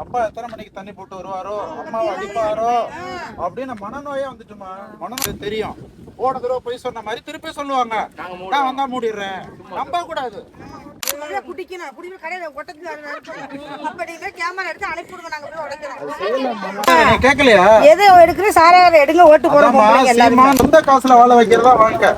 அப்பா எத்தனை மணிக்கு தண்ணி போட்டு வருவாரோ, அம்மாவை அடிப்பாரோ அப்படின்னு மனநோயே வந்துட்டுமா. மனநோய் தெரியும். போன தடவை போய் சொன்ன மாதிரி திருப்பி சொல்லுவாங்க, நான் வந்தா மூடிடுறேன். நம்ப கூடாது. கேட்கலையா? சொந்த காசுல வாழ வைக்கிறதா வாழ்க்கை.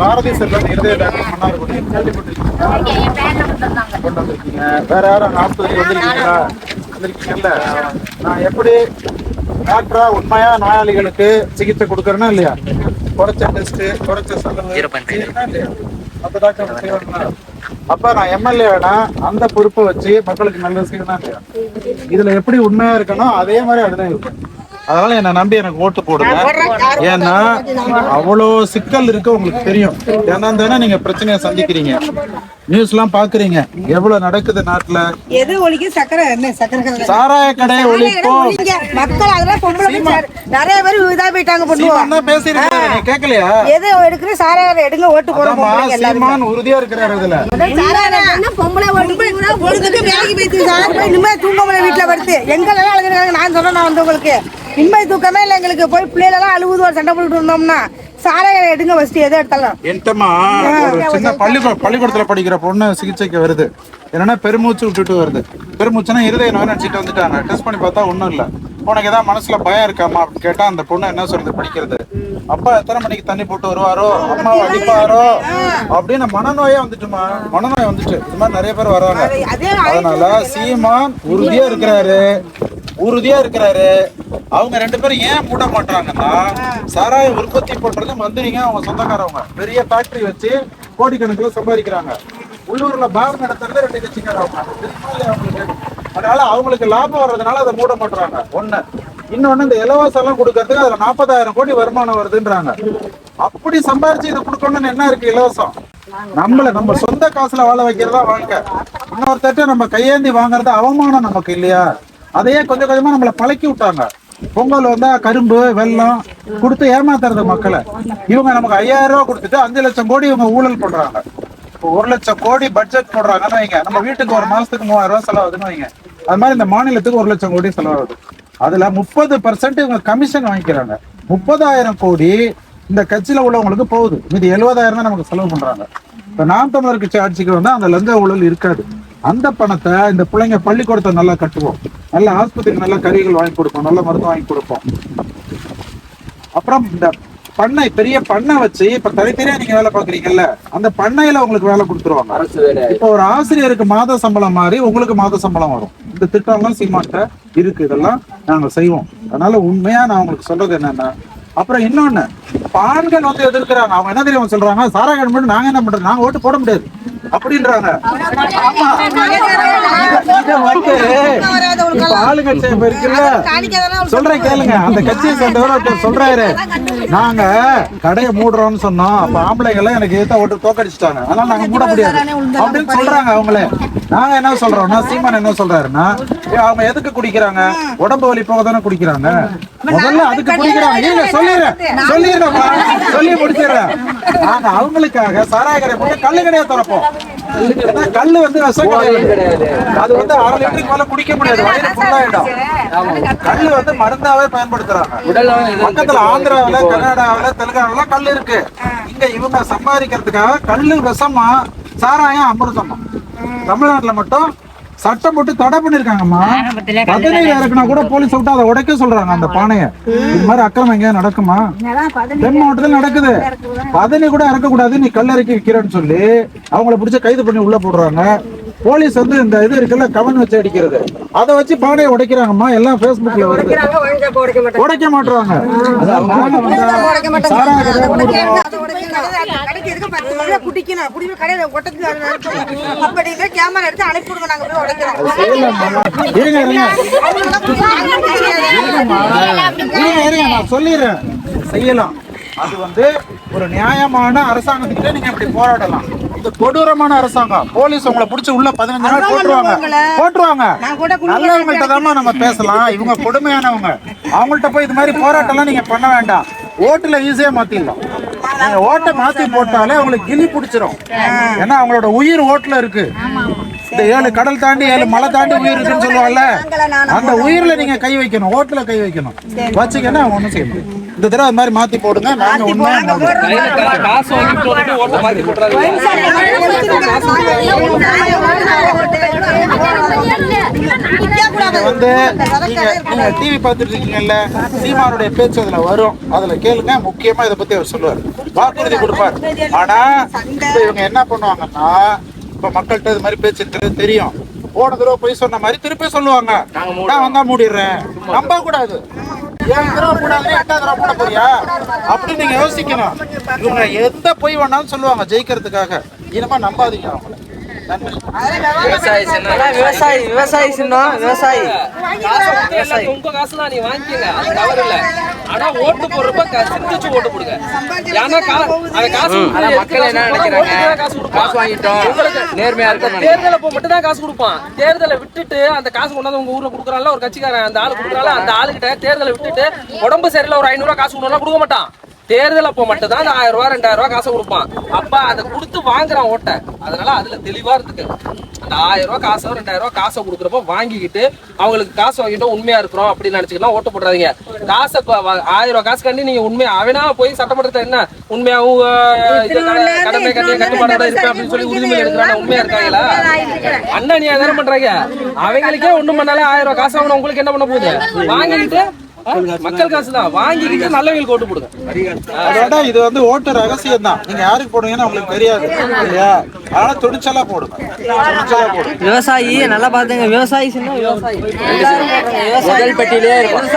பாரதி செல்வன் இருதய டாக்டர் மன்னார்குடி கொண்டு வந்திருக்கீங்க. வேற யாரும் ஆஸ்பத்திரி வந்திருக்கீங்கல்ல? நான் எப்படி டாக்டரா உண்மையா நோயாளிகளுக்கு சிகிச்சை கொடுக்கறேன்னா இல்லையா? குறைச்ச டெஸ்ட், குறைச்ச செலவு, அப்ப டாக்டர் செய்வாங்க. அப்ப நான் எம்எல்ஏனா அந்த பொறுப்பை வச்சு மக்களுக்கு நல்லது செய்யணும் இல்லையா? இதுல எப்படி உண்மையா இருக்கணும் அதே மாதிரி அதுதான் இருக்கும். அதனால என்ன நம்பி எனக்கு ஓட்டு போடுங்க. ஏன்னா அவ்வளோ சிக்கல் இருக்கு, உங்களுக்கு தெரியும். ஏன்னா தானே நீங்க பிரச்சனையை சந்திக்கிறீங்க, நியூஸ் எல்லாம் பாக்குறீங்க, எவ்வளவு நடக்குது நாட்டுல. எது ஒழிக்க சக்கரை என்ன சக்கரை சாராய கடை ஒழிப்போம். மக்கள் அதெல்லாம் பொம்பளை நிறைய பேர் இதா போயிட்டாங்க. பண்ணுவாங்க பேசிருக்காங்க, நீ கேட்கலையா? எது எடுக்கிற சாராய எடுங்க ஓட்டு போடுவோம். சீமான் உறுதியா இருக்கிறாரு. இதுல பொம்பளை ஒழுங்குக்கு வேலைக்கு போயிட்டு நிம்மதி தூங்கமலை வீட்டுல படுத்து எங்கெல்லாம் அழுதுருக்காங்க. நான் சொல்றேன், நான் வந்து உங்களுக்கு நிம்மதி தூக்கமே இல்லை எங்களுக்கு. போய் பிள்ளைகளெல்லாம் அழுவுது, ஒரு சண்டை போட்டு இருந்தோம்னா சாராய எடுங்க ஃபர்ஸ்ட் எதை எடுத்தாலும். என்கிட்டமா ஒரு சின்ன பள்ளிக்கூடத்துல படிக்கிற பொண்ணு சிகிச்சைக்கு வருது. என்னன்னா பெருமூச்சு விட்டுட்டு வருது. பெருமூச்சுன்னா இருதய நோய் நினைச்சிட்டு வந்துட்டாங்க. டெஸ்ட் பண்ணி பார்த்தா ஒன்றும் இல்லை. உனக்கு ஏதாவது மனசுல பயம் இருக்காமா அப்படின்னு கேட்டா அந்த பொண்ணு என்ன சொல்றது படிக்கிறது, அப்பா எத்தனை மணிக்கு தண்ணி போட்டு வருவாரோ, அம்மாவை அடிப்பாரோ அப்படின்னு மனநோயே வந்துட்டுமா. மனநோய் வந்துட்டு இது மாதிரி நிறைய பேர் வர்றாங்க. அதனால சீமான் உறுதியா இருக்கிறாரு. அவங்க ரெண்டு பேரும் ஏன் மூட மாட்டாங்கன்னா, சாராய உற்பத்தி பண்றது மந்திரிங்க, அவங்க சொந்தக்காரவங்க பெரிய ஃபேக்டரி வச்சு கோடிக்கணக்கில் சம்பாதிக்கிறாங்க. உள்ளூர்ல பார் நடத்துறது ரெண்டு கட்சிக்காரவங்க. அதனால அவங்களுக்கு லாபம் வர்றதுனால அதை மூட மாட்டாங்க. ஒண்ணு. இன்னொன்னு, இந்த இலவசம் எல்லாம் கொடுக்கறதுக்கு அதுல 40,000 கோடி வருமானம் வருதுன்றாங்க. அப்படி சம்பாரிச்சு இதை கொடுக்கணும்னு என்ன இருக்கு? இலவசம். நம்ம சொந்த காசுல வாழ வைக்கிறதா வாழ்க்கை. இன்னொருத்தட்ட நம்ம கையேந்தி வாங்குறது அவமானம் நமக்கு இல்லையா? அதையே கொஞ்சம் கொஞ்சமா நம்மளை பழக்கி விட்டாங்க. பொங்கல் வந்தா கரும்பு வெல்லம் கொடுத்து ஏமாத்துறது மக்களை. இவங்க நமக்கு 5,000 ரூபாய் கொடுத்துட்டு 5 லட்சம் கோடி இவங்க ஊழல் பண்றாங்க. இப்போ 1 லட்சம் கோடி பட்ஜெட் போடுறாங்கன்னு வைங்க. நம்ம வீட்டுக்கு ஒரு மாசத்துக்கு 3,000 ரூபாய் செலவாகுதுன்னு வைங்க. அது மாதிரி இந்த மாநிலத்துக்கு 1 லட்சம் கோடி செலவாகுது. அதுல 30% இவங்க கமிஷன் வாங்கிக்கிறாங்க. 30,000 கோடி இந்த கட்சியில உள்ளவங்களுக்கு போகுது. மீதி 70,000 தான் நமக்கு செலவு பண்றாங்க. இப்ப நாம் தமிழர் கட்சி ஆட்சிக்கு வந்தா அந்த லஞ்ச ஊழல் இருக்காது. அந்த பணத்தை இந்த பிள்ளைங்க பள்ளிக்கூடத்தை நல்லா கட்டுவோம், நல்ல ஆஸ்பத்திரிக்கு நல்ல கருவிகள் வாங்கி கொடுப்போம், நல்ல மருத்துவம் வாங்கி கொடுப்போம். அப்புறம் இந்த பண்ணை, பெரிய பண்ணை வச்சு இப்ப தனித்தனியா நீங்க வேலை பாக்குறீங்கல்ல, அந்த பண்ணையில உங்களுக்கு வேலை கொடுத்துருவாங்க. இப்ப ஒரு ஆசிரியருக்கு மாத சம்பளம் மாதிரி உங்களுக்கு மாத சம்பளம் வரும். இந்த திட்டம்லாம் சீமாட்ட இருக்கு. இதெல்லாம் நாங்க செய்வோம். அதனால உண்மையா நான் உங்களுக்கு சொல்றது என்னன்னா, அப்புறம் இன்னொன்னு, ஆண்கள் வந்து எதிர்க்கிறாங்க. அவங்க என்ன தெரியும் சொல்றாங்க, சாராய மட்டும் நாங்க என்ன பண்றது, நாங்க ஓட்டு போட முடியாது அப்படின்றாங்க. ஆளுங்கட்சி இருக்குல்ல, சொல்றேன் கேளுங்க. அந்த கட்சியை சேர்ந்தவர் சொல்றாரு, நாங்க கடையை மூடுறோம்னு சொன்னோம். அப்ப ஆம்பளைங்க எல்லாம் எனக்கு ஏத்த ஓட்டு தோக்கடிச்சுட்டாங்க, அதனால நாங்க மூட முடியாது அப்படின்னு சொல்றாங்க. அவங்களே நாங்க என்ன சொல்றோம்னா, சீமான் என்ன சொல்றாருன்னா, அவங்க எதுக்கு குடிக்கிறாங்க? உடம்பு வலி போக தானே குடிக்கிறாங்க. முதல்ல அதுக்கு குடிக்கிறாங்க. சொல்லி முடிச்சிடுறேன். நாங்க அவங்களுக்காக சாராய கடை போட்டு கல்லு கடையை திறப்போம். கல்லு வந்து விஷம் கிடையாது. அது வந்து 1/2 லிட்டருக்கு மேல குடிக்க முடியாது, வயிறு ஃபுல்லாயிடும். கல்லு வந்து மருந்தாவே பயன்படுத்துறாங்க. பக்கத்துல ஆந்திராவில, கர்நாடகாவில, தெலுங்கானால கல்லு இருக்கு. இங்க இவங்க சம்பாதிக்கிறதுக்காக கல்லு விஷமா, சாராயம் அமிர்தமா. தமிழ்நாட்டுல மட்டும் சட்டம் போட்டு தடை பண்ணிருக்காங்கம்மா. 15 இறக்குனா கூட போலீஸ் விட்டு அதை உடைக்க சொல்றாங்க அந்த பானைய. இது மாதிரி அக்கிரமம் எங்கேயா நடக்குமா? தென் மாவட்டத்தில் நடக்குது. 15 கூட இறக்க கூடாது, நீ கல்லறைக்கு விற்கிறன்னு சொல்லி அவங்கள பிடிச்ச கைது பண்ணி உள்ள போடுறாங்க. போலீஸ் வந்து இந்த இது இருக்குல்ல, கவன் வச்சு அடிக்கிறது, அதை வச்சு பானையை உடைக்கிறாங்கம்மா. எல்லாம் பேஸ்புக்ல வருது. உடைக்க மாட்டாங்க. நான் சொல்லிடுறேன், செய்யலாம். அது வந்து ஒரு நியாயமான அரசாங்கத்துக்கிட்ட நீங்க இப்படி போராடலாம். இது கொடூரமான அரசாங்கம். போலீஸ் உங்களை பிடிச்சி உள்ள 15 நாள் போட்டுருவாங்க. நல்லவங்கள்ட்ட தான் நம்ம பேசலாம். இவங்க கொடுமையானவங்க. அவங்கள்ட்ட போய் இது மாதிரி போராட்டம்லாம் நீங்க பண்ண வேண்டாம். ஓட்டுல ஈஸியா மாத்திடலாம். நீங்க ஓட்டை மாத்தி போட்டாலே அவங்களுக்கு கிளி பிடிச்சிரும். ஏன்னா அவங்களோட உயிர் ஓட்டுல இருக்கு. இந்த 7 கடல் தாண்டி 7 மலை தாண்டி உயிர் இருக்குன்னு சொல்லுவாங்கல்ல, அந்த உயிர்ல நீங்க கை வைக்கணும். ஓட்டுல கை வைக்கணும். வச்சுக்கன்னா ஒண்ணும் செய்ய முடியும். இந்த தடவை அது மாதிரி மாத்தி போடுங்க. நாங்க காசு வாங்கி போட்டு ஓட்ட மாத்தி போடுறாங்க. நீங்க டிவி பார்த்துட்டு இருக்கீங்கல்ல, சீமானுடைய பேச்சு அதுல வரும். அதுல கேளுங்க. முக்கியமா இதை பத்தி அவர் சொல்லுவார், வாக்குறுதி கொடுப்பார். ஆனா இப்ப இவங்க என்ன பண்ணுவாங்கன்னா, இப்ப மக்கள்கிட்ட இது மாதிரி பேச்சு இருக்கிறது தெரியும். போன தடவை போய் சொன்ன மாதிரி திருப்பி சொல்லுவாங்க, நான் வந்தா மூடிடுறேன். நம்ப கூடாது. 7 தடவை கூடாது, 8வது தடவை போட போறியா அப்படின்னு நீங்க யோசிக்கணும். இவங்க எந்த பொய் வேணாலும் சொல்லுவாங்க ஜெயிக்கிறதுக்காக. இனிமே நம்பாதீங்க அவங்கள. விவசாயி சின்னம் விவசாயி உங்க காசுலாம் நீ வாங்கிக்கங்க, அது தவறு இல்ல. ஆனா ஓட்டு போடுறப்ப சிந்திச்சு ஓட்டு போடுங்க. ஏன்னா மக்கள் என்ன நினைக்கிறாங்க, காசு வாங்கிட்டோம் நேர்மையா இருக்கு. தேர்தல் அப்போ மட்டும் தான் காசு கொடுப்பான். தேர்தலை விட்டுட்டு அந்த காசு கொண்டாந்து உங்க ஊர்ல கொடுக்குறான்ல ஒரு கட்சிக்காரன், அந்த ஆளு கொடுக்குறாள், அந்த ஆளுகிட்ட தேர்தலை விட்டுட்டு உடம்பு சரியில்லை ஒரு 500 ரூபா காசு கொடுக்கணும் கொடுக்க மாட்டான். தேர்தல் அப்போ மட்டும் தான் 1000 ரூபா 2000 ரூபா காசை கொடுப்பான். அப்ப அதை கொடுத்து வாங்குறான் ஓட்டை. அதனால அதுல தெளிவா இருக்கு. அந்த 1000 ரூபா காசோ 2000 ரூபா காசை கொடுக்குறப்ப வாங்கிக்கிட்டு அவங்களுக்கு காசு வாங்கிட்டோம் உண்மையா இருக்கிறோம் அப்படின்னு நினைச்சுக்கலாம் ஓட்டு போடுறாதீங்க. காசை 1000 ரூபா காசு கண்டி நீங்க உண்மையா அவனா போய் சட்டமன்றத்தை என்ன உண்மையாவும் கடமை கட்டுப்பாடோட இருப்பேன் அப்படின்னு சொல்லி உறுதிமொழி எடுக்கிறாங்க. உண்மையா இருக்காங்களா? அண்ணா நீ தானே பண்றாங்க. அவங்களுக்கே ஒண்ணும் பண்ணால 1000 ரூபா காசு ஆகணும். உங்களுக்கு என்ன பண்ண போகுது? வாங்கிக்கிட்டு மக்கள் காசு தான் வாங்கிக்கிட்டு நல்லவங்களுக்கு ஓட்டு போடுங்க. அதோட இது வந்து ஓட்டு ரகசியம் தான். நீங்க யாருக்கு போடுவீங்கன்னு உங்களுக்கு தெரியாது இல்லையா? அதனால துணிச்சலா போடுங்க. விவசாயி நல்லா பாத்துங்க. விவசாயி சின்ன விவசாயி முதல் பெட்டியிலே இருக்கும்.